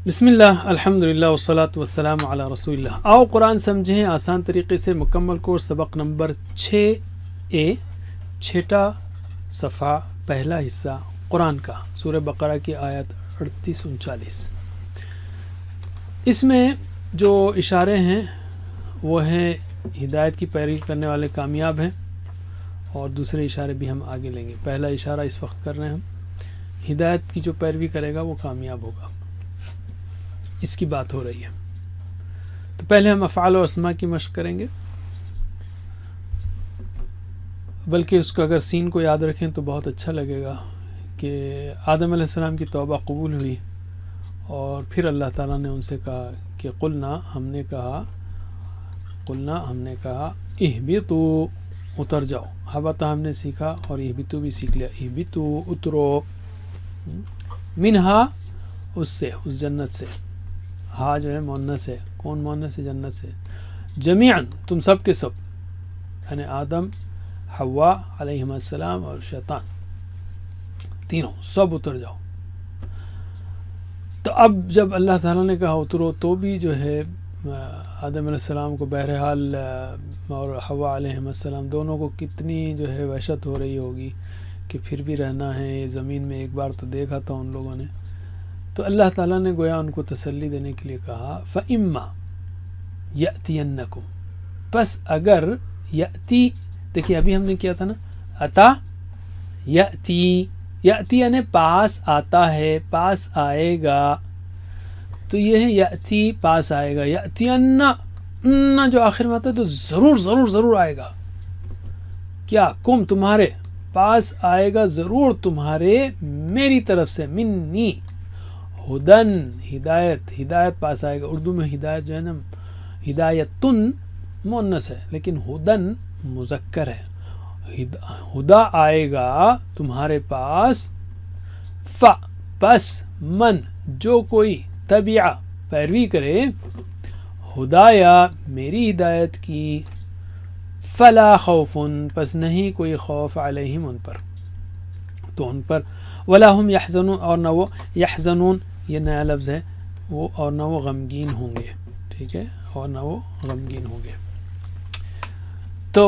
بسم اللہ الحمدللہ والصلاۃ والسلام علی رسول اللہ. آؤ قرآن سمجھیں آسان طریقے سے. مکمل کورس سبق نمبر 6A، چھٹا صفحہ، پہلا حصہ قرآن کا، سورہ بقرہ کی آیت 38-39. اس میں جو اشارے ہیں وہ ہیں ہدایت کی پیروی کرنے والے کامیاب ہیں، اور دوسرے اشارے بھی ہم آگے لیں گے. پہلا اشارہ اس وقت کر رہے ہیں ہم، ہدایت کی جو پیروی کرے گا وہ کامیاب ہوگا، اس کی بات ہو رہی ہے. تو پہلے ہم افعال و اسماء کی مشق کریں گے، بلکہ اس کو اگر سین کو یاد رکھیں تو بہت اچھا لگے گا کہ آدم علیہ السلام کی توبہ قبول ہوئی، اور پھر اللہ تعالیٰ نے ان سے کہا کہ قلنا ہم نے کہا اہبطوا اتر جاؤ. حبطہ ہم نے سیکھا اور اہبطوا بھی سیکھ لیا. اہبطوا اترو، منہا اس سے، اس جنت سے. ہاں جو ہے مؤنث ہے. کون مؤنث ہے؟ جنت سے. جمیعاً تم سب کے سب، یعنی آدم، حوا علیہم السلام اور شیطان، تینوں سب اتر جاؤ. تو اب جب اللہ تعالیٰ نے کہا اترو تو بھی جو ہے آدم علیہ السلام کو بہرحال اور حوا علیہم السلام دونوں کو کتنی جو ہے وحشت ہو رہی ہوگی کہ پھر بھی رہنا ہے زمین میں. ایک بار تو دیکھا تھا ان لوگوں نے. تو اللہ تعالیٰ نے گویا ان کو تسلی دینے کے لیے کہا فَإِمَّا يَأْتِيَنَّكُمْ، پس اگر یأتی، دیکھیے ابھی ہم نے کیا تھا نا، اتا یأتی، یأتی یعنی پاس آتا ہے، پاس آئے گا. تو یہ ہے یأتی، پاس آئے گا. یأتین جو آخر میں آتا ہے تو ضرور ضرور ضرور آئے گا. کیا؟ کم تمہارے پاس آئے گا ضرور تمہارے میری طرف سے، منی، ہدن ہدایت، ہدایت پاس آئے گا. اردو میں ہدایت جو ہے نا ہدایتن مؤنث ہے، لیکن ہدن مذکر ہے. ہدا آئے گا تمہارے پاس. پس من جو کوئی تبعہ پیروی کرے، ہدایا میری ہدایت کی، فلا خوف پس نہیں کوئی خوف علیہم ان پر، تو ان پر، ولا ہم یحزنون اور نہ وہ، یحزنون یہ نیا لفظ ہے وہ، اور نہ وہ غمگین ہوں گے. ٹھیک ہے، اور نہ وہ غمگین ہوں گے. تو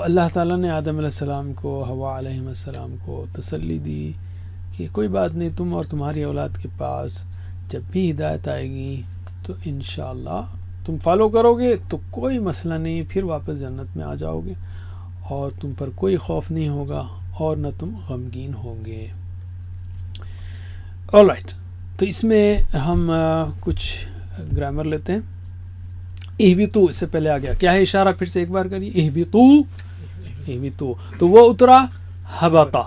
اللہ تعالیٰ نے آدم علیہ السلام کو، حوا علیہ السلام کو تسلی دی کہ کوئی بات نہیں، تم اور تمہاری اولاد کے پاس جب بھی ہدایت آئے گی تو انشاءاللہ تم فالو کرو گے تو کوئی مسئلہ نہیں، پھر واپس جنت میں آ جاؤ گے، اور تم پر کوئی خوف نہیں ہوگا اور نہ تم غمگین ہوں گے. All right. تو اس میں ہم کچھ گرامر لیتے ہیں. اہبطوا اس سے پہلے آ گیا، کیا ہے اشارہ؟ پھر سے ایک بار کریے. اہبطوا تو وہ اترا. حبطا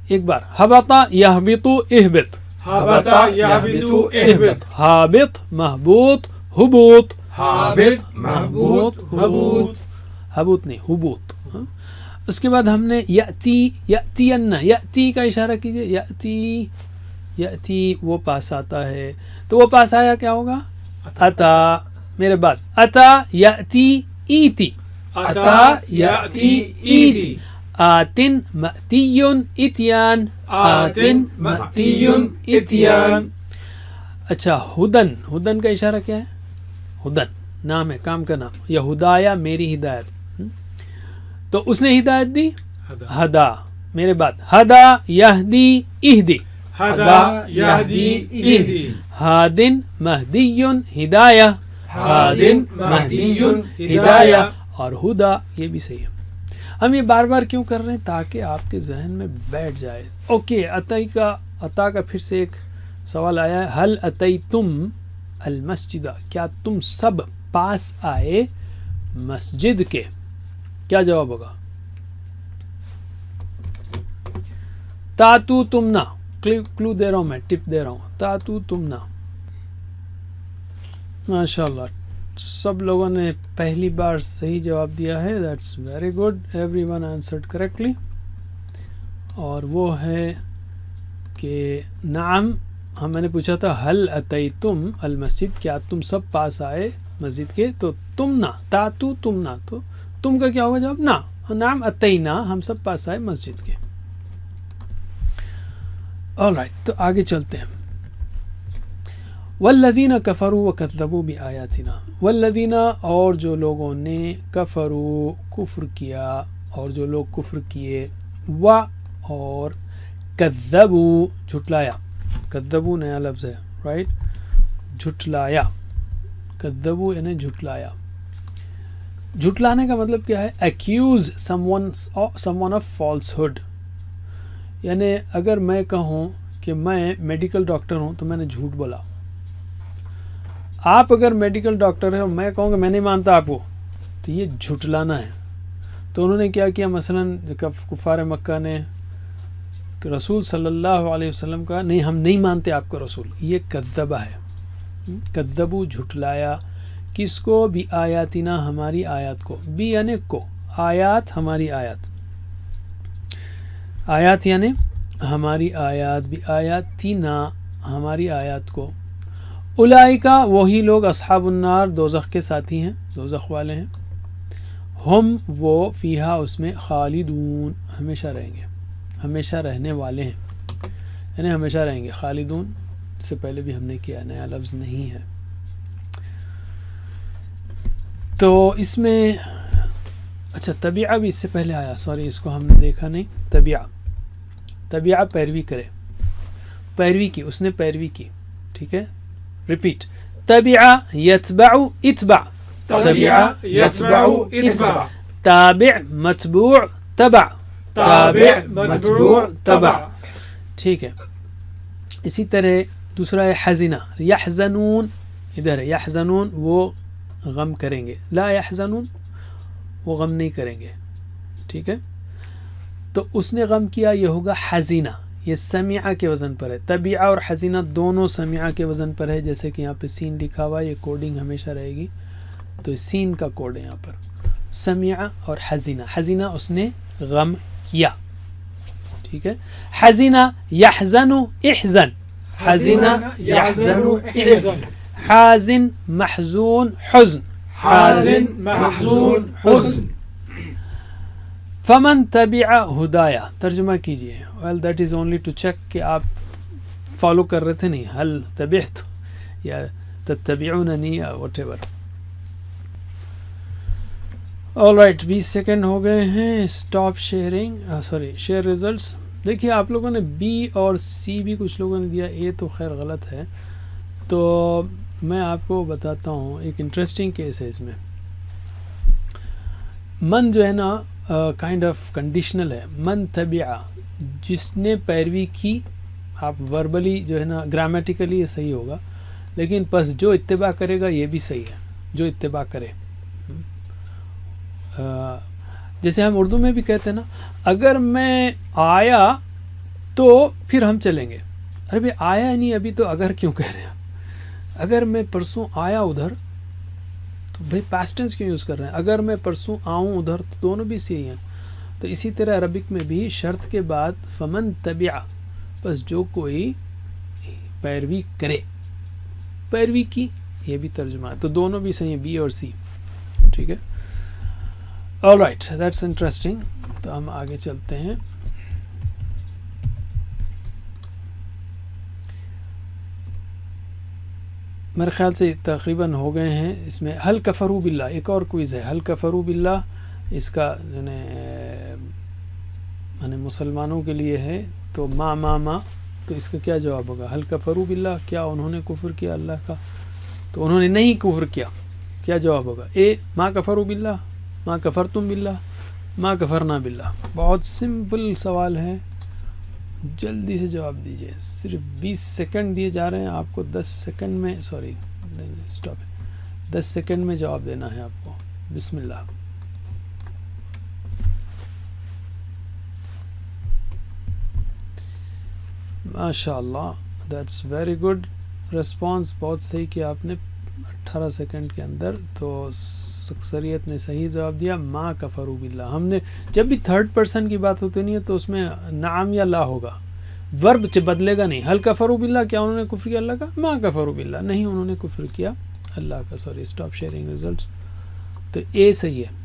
ایک بار، حبطا یہبطو اہبط، حبطا یہبطو اہبط، حابط محبوط حبوط، حابط محبوط حبوط، حبوط نہیں حبوط. اس کے بعد ہم نے یأتی، یأتین، یأتی کا اشارہ کیجئے. یأتی، یأتی وہ پاس آتا ہے. تو وہ پاس آیا کیا ہوگا؟ اتا. میرے بعد اتا یأتی ایتی، اتا یأتی ایتی. آتن مأتیون اتیان، آتن مأتیون اتیان. اچھا ہدن، ہدن کا اشارہ کیا ہے؟ ہدن نام ہے، کام کا نام. یا ہدایا میری ہدایت. تو اس نے ہدایت دی، ہدا. میرے بعد ہدا یہدی اہدی، ہدا یہدی اہدی. ہادن مہدیون ہدایہ، ہادن مہدیون ہدایہ. اور ہدا یہ بھی صحیح ہے. ہم یہ بار بار کیوں کر رہے ہیں؟ تاکہ آپ کے ذہن میں بیٹھ جائے. اوکے، عطا کا پھر سے ایک سوال آیا ہے، حل اتیتم المسجد، کیا تم سب پاس آئے مسجد کے؟ کیا جواب ہوگا؟ تاتو تمنا، کلو دے رہا ہوں میں، ٹپ دے رہا ہوں. تاتو تمنا. ماشاءاللہ سب لوگوں نے پہلی بار صحیح جواب دیا ہے. That's very good, every one answered correctly. اور وہ ہے کہ نعم، میں نے پوچھا تھا حل اتیتم المسجد، کیا تم سب پاس آئے مسجد کے؟ تو تمنا، تاتو تمنا، تو تم کا کیا ہوگا جواب؟ نا. نعم اتینا، ہم سب پاس آئے مسجد کے. آل رائٹ، تو آگے چلتے ہیں. والذین کفروا وکذبوا بآیاتنا، والذین اور جو لوگوں نے کفروا کفر کیا اور جو لوگ کفر کیے، و اور کذبوا جھٹلایا، کذبوا نیا لفظ ہے رائٹ، جھٹلایا، کذبوا یعنی جھٹلایا. جھٹلانے کا مطلب کیا ہے؟ Accuse someone of falsehood. یعنی اگر میں کہوں کہ میں میڈیکل ڈاکٹر ہوں تو میں نے جھوٹ بولا. آپ اگر میڈیکل ڈاکٹر ہیں اور میں کہوں کہ میں نہیں مانتا آپ کو، تو یہ جھٹلانا ہے. تو انہوں نے کیا کیا؟ مثلا کفار مکہ نے رسول صلی اللہ علیہ وسلم کا نہیں، ہم نہیں مانتے آپ کو رسول. یہ کذبہ ہے. کذبوا جھٹلایا کس کو؟ بھی آیاتنا ہماری آیات کو. بھی یعنی کو، آیات ہماری آیات، آیات یعنی ہماری آیات، بھی آیاتنا ہماری آیات کو. اولئکا وہی لوگ، اصحاب النار دوزخ کے ساتھی ہیں، دوزخ والے ہیں. ہم وہ فیہا اس میں، خالدون ہمیشہ رہیں گے، ہمیشہ رہنے والے ہیں، یعنی ہمیشہ رہیں گے. خالدون سے پہلے بھی ہم نے کیا، نیا لفظ نہیں ہے. تو اس میں اچھا طبیعہ بھی اس سے پہلے آیا، سوری اس کو ہم نے دیکھا نہیں. طبیعہ پیروی کرے، پیروی کی، اس نے پیروی کی. ٹھیک ہے، ریپیٹ. طبیعہ یتبع اتبع، طبیعہ یتبع اتبع، تابع متبوع تبع، تابع متبوع تبع. ٹھیک ہے. اسی طرح دوسرا ہے حزنہ، یحزنون، ادھر ہے یحزنون وہ غم کریں گے، لا یحزنون وہ غم نہیں کریں گے. ٹھیک ہے، تو اس نے غم کیا، یہ ہوگا حزینہ. یہ سمیعہ کے وزن پر ہے. طبیعہ اور حزینہ دونوں سمیعہ کے وزن پر ہے. جیسے کہ یہاں پہ سین لکھا ہوا ہے، یہ کوڈنگ ہمیشہ رہے گی، تو سین کا کوڈ ہے یہاں پر. سمیعہ اور حزینہ، حزینہ اس نے غم کیا. ٹھیک ہے. حزینہ یحزن احزن، حزینہ یحزن احزن، حازن محزون حزن، حازن محزون حزن. فمن تبع ہدایا، ترجمہ کیجئے. Well that is only to check کہ آپ فالو کر رہے تھے نہیں، حل تبعت یا تتبعوننی یا whatever. All right, 20 second ہو گئے ہیں. Stop sharing, sorry share results. دیکھیے آپ لوگوں نے بی اور سی بھی کچھ لوگوں نے دیا، اے تو خیر غلط ہے. تو میں آپ کو بتاتا ہوں ایک انٹرسٹنگ کیس ہے اس میں. من جو ہے نا کائنڈ آف کنڈیشنل ہے. من تبع، جس نے پیروی کی. آپ وربلی جو ہے نا گرامیٹیکلی یہ صحیح ہوگا، لیکن پس جو اتباع کرے گا یہ بھی صحیح ہے، جو اتباع کرے. جیسے ہم اردو میں بھی کہتے ہیں نا، اگر میں آیا تو پھر ہم چلیں گے. ارے بھائی آیا نہیں ابھی تو اگر کیوں کہہ رہے ہیں؟ اگر میں پرسوں آیا ادھر تو بھائی پاسٹ ٹینس کیوں یوز کر رہے ہیں؟ اگر میں پرسوں آؤں ادھر تو دونوں بھی صحیح ہیں. تو اسی طرح عربک میں بھی شرط کے بعد فمن تبع، بس جو کوئی پیروی کرے، پیروی کی، یہ بھی ترجمہ ہے. تو دونوں بھی صحیح ہیں، بی اور سی. ٹھیک ہے. All right, that's interesting. تو ہم آگے چلتے ہیں. میرے خیال سے تقریباً ہو گئے ہیں. اس میں ہل کفروا باللہ، ایک اور کوئز ہے. ہل کفروا باللہ، اس کا یعنی مسلمانوں کے لیے ہے. تو ما تو اس کا کیا جواب ہوگا؟ ہل کفروا باللہ، کیا انہوں نے کفر کیا اللہ کا؟ تو انہوں نے نہیں کفر کیا. کیا جواب ہوگا؟ اے ما کفروا باللہ، ما کفرتم باللہ، ما کفرنا باللہ. بہت سمپل سوال ہے، جلدی سے جواب دیجئے. صرف 20 سیکنڈ دیے جا رہے ہیں آپ کو. 10 سیکنڈ میں، سوری اسٹاپ، 10 سیکنڈ میں جواب دینا ہے آپ کو. بسم اللہ. ماشاء اللہ، دیٹس ویری گڈ ریسپانس. بہت صحیح کیا آپ نے 18 سیکنڈ کے اندر. تو اکثریت نے صحیح جواب دیا، ما کفروا باللہ. ہم نے جب بھی تھرڈ پرسن کی بات ہوتی نہیں ہے تو اس میں نعم یا لا ہوگا، ورب بدلے گا نہیں. ہل کفروا باللہ، کیا انہوں نے کفر کیا اللہ کا؟ ما کفروا باللہ، نہیں انہوں نے کفر کیا اللہ کا. Sorry, stop sharing results. تو اے صحیح ہے.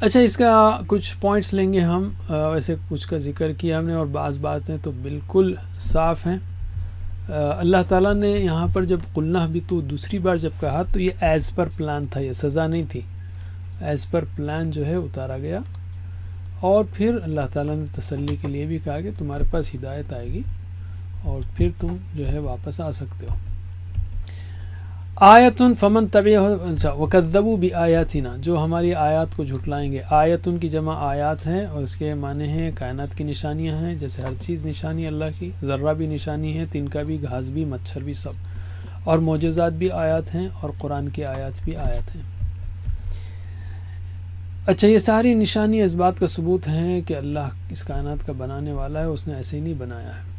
اچھا، اس کا کچھ پوائنٹس لیں گے ہم. ویسے کچھ کا ذکر کیا ہم نے اور بعض باتیں تو بالکل صاف ہیں. اللہ تعالیٰ نے یہاں پر جب قلنا بھی تو دوسری بار جب کہا تو یہ ایز پر پلان تھا، یہ سزا نہیں تھی، ایز پر پلان جو ہے اتارا گیا. اور پھر اللہ تعالیٰ نے تسلی کے لیے بھی کہا کہ تمہارے پاس ہدایت آئے گی اور پھر تم جو ہے واپس آ سکتے ہو. آیتن فمن طبع وکذبوا بآیاتنا، جو ہماری آیات کو جھٹلائیں گے. آیتن کی جمع آیات ہیں اور اس کے معنی ہیں کائنات کی نشانیاں ہیں، جیسے ہر چیز نشانی اللہ کی، ذرہ بھی نشانی ہے، تنکا بھی، گھاس بھی، مچھر بھی، سب. اور معجزات بھی آیات ہیں اور قرآن کی آیات بھی آیات ہیں. اچھا، یہ ساری نشانی اس بات کا ثبوت ہیں کہ اللہ اس کائنات کا بنانے والا ہے، اس نے ایسے ہی نہیں بنایا ہے.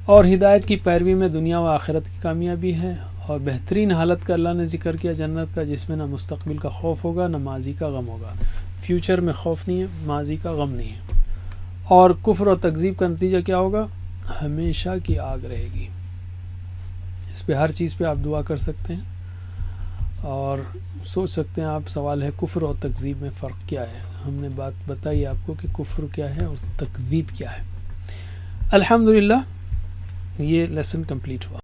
اور ہدایت کی پیروی میں دنیا و آخرت کی کامیابی ہے. اور بہترین حالت کا اللہ نے ذکر کیا جنت کا، جس میں نہ مستقبل کا خوف ہوگا نہ ماضی کا غم ہوگا. فیوچر میں خوف نہیں ہے، ماضی کا غم نہیں ہے. اور کفر و تکذیب کا نتیجہ کیا ہوگا؟ ہمیشہ کی آگ رہے گی. اس پہ ہر چیز پہ آپ دعا کر سکتے ہیں اور سوچ سکتے ہیں آپ. سوال ہے کفر اور تکذیب میں فرق کیا ہے؟ ہم نے بات بتائی آپ کو کہ کفر کیا ہے اور تکذیب کیا ہے. الحمدللہ یہ لیسن کمپلیٹ ہوا.